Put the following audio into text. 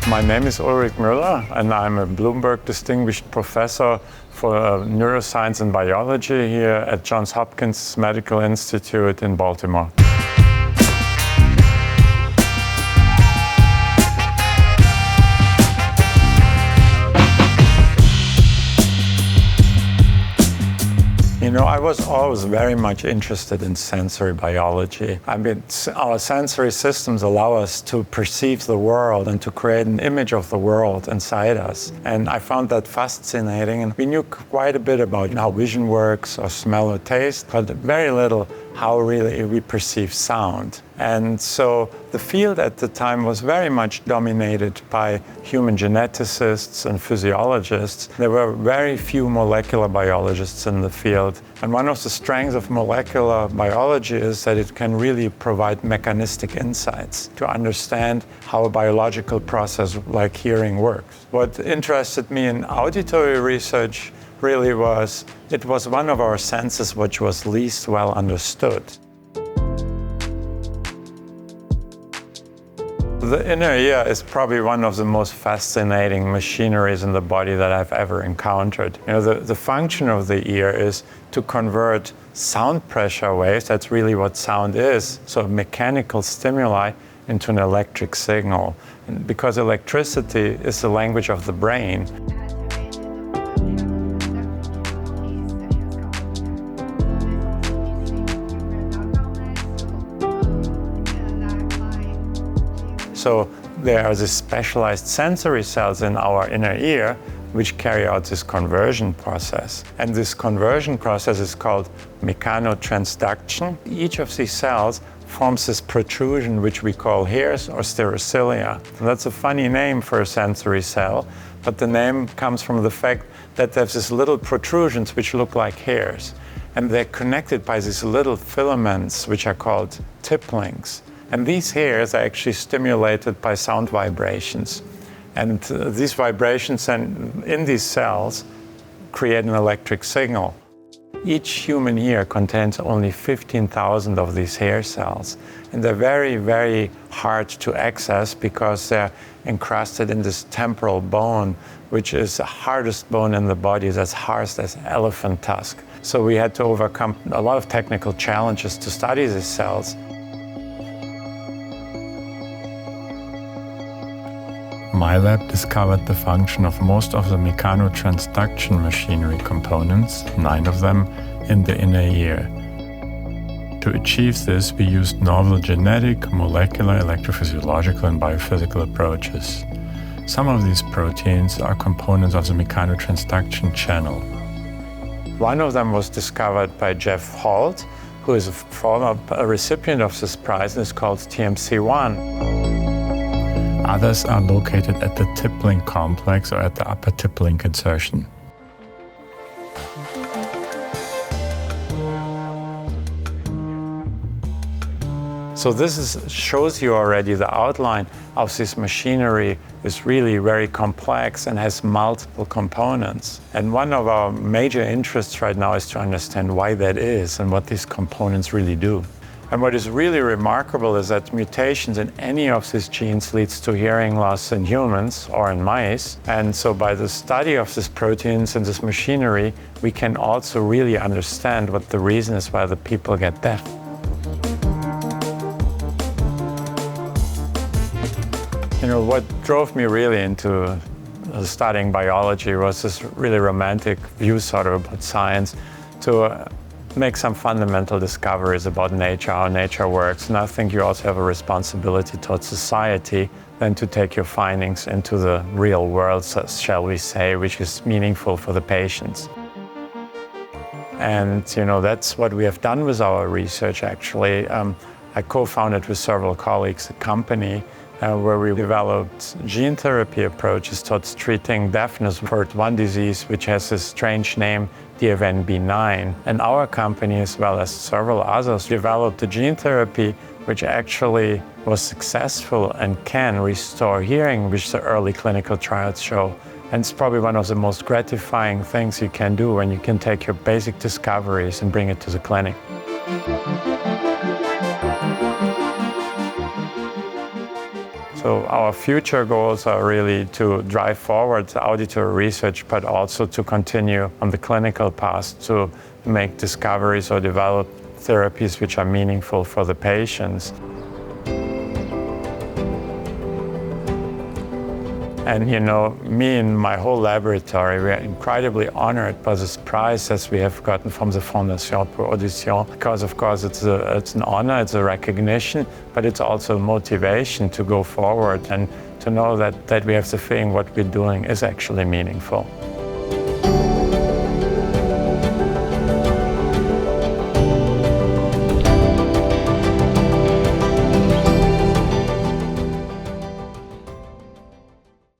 My name is Ulrich Müller, and I'm a Bloomberg Distinguished Professor for Neuroscience and Biology here at Johns Hopkins Medical Institute in Baltimore. You know, I was always very much interested in sensory biology. I mean, our sensory systems allow us to perceive the world and to create an image of the world inside us. And I found that fascinating. And we knew quite a bit about how vision works or smell or taste, but very little how really we perceive sound. And so the field at the time was very much dominated by human geneticists and physiologists. There were very few molecular biologists in the field. And one of the strengths of molecular biology is that it can really provide mechanistic insights to understand how a biological process like hearing works. What interested me in auditory research really was, it was one of our senses which was least well understood. The inner ear is probably one of the most fascinating machineries in the body that I've ever encountered. You know, the function of the ear is to convert sound pressure waves, that's really what sound is, so mechanical stimuli, into an electric signal. And because electricity is the language of the brain. So there are these specialized sensory cells in our inner ear which carry out this conversion process. And this conversion process is called mechanotransduction. Each of these cells forms this protrusion which we call hairs or stereocilia. And that's a funny name for a sensory cell, but the name comes from the fact that there's these little protrusions which look like hairs. And they're connected by these little filaments which are called tipplings. And these hairs are actually stimulated by sound vibrations. And these vibrations in these cells create an electric signal. Each human ear contains only 15,000 of these hair cells. And they're very, very hard to access because they're encrusted in this temporal bone, which is the hardest bone in the body, that's hard as elephant tusk. So we had to overcome a lot of technical challenges to study these cells. My lab discovered the function of most of the mechanotransduction machinery components, 9 of them, in the inner ear. To achieve this, we used novel genetic, molecular, electrophysiological, and biophysical approaches. Some of these proteins are components of the mechanotransduction channel. One of them was discovered by Jeff Holt, who is a former recipient of this prize, and is called TMC1. Others are located at the tippling complex or at the upper tippling insertion. So this shows you already the outline of this machinery is really very complex and has multiple components. And one of our major interests right now is to understand why that is and what these components really do. And what is really remarkable is that mutations in any of these genes leads to hearing loss in humans or in mice. And so by the study of these proteins and this machinery, we can also really understand what the reason is why the people get deaf. You know, what drove me really into studying biology was this really romantic view sort of about science to make some fundamental discoveries about nature, how nature works. And I think you also have a responsibility towards society then to take your findings into the real world, shall we say, which is meaningful for the patients. And you know, that's what we have done with our research actually. I co-founded with several colleagues a company where we developed gene therapy approaches towards treating deafness for one disease which has this strange name, DFNB9. And our company, as well as several others, developed a gene therapy which actually was successful and can restore hearing, which the early clinical trials show. And it's probably one of the most gratifying things you can do when you can take your basic discoveries and bring it to the clinic. So So our future goals are really to drive forward the auditory research, but also to continue on the clinical path to make discoveries or develop therapies which are meaningful for the patients. And you know, me and my whole laboratory, we are incredibly honored by this prize that we have gotten from the Fondation pour Audition, because of course it's an honor, it's a recognition, but it's also a motivation to go forward and to know that we have the feeling what we're doing is actually meaningful.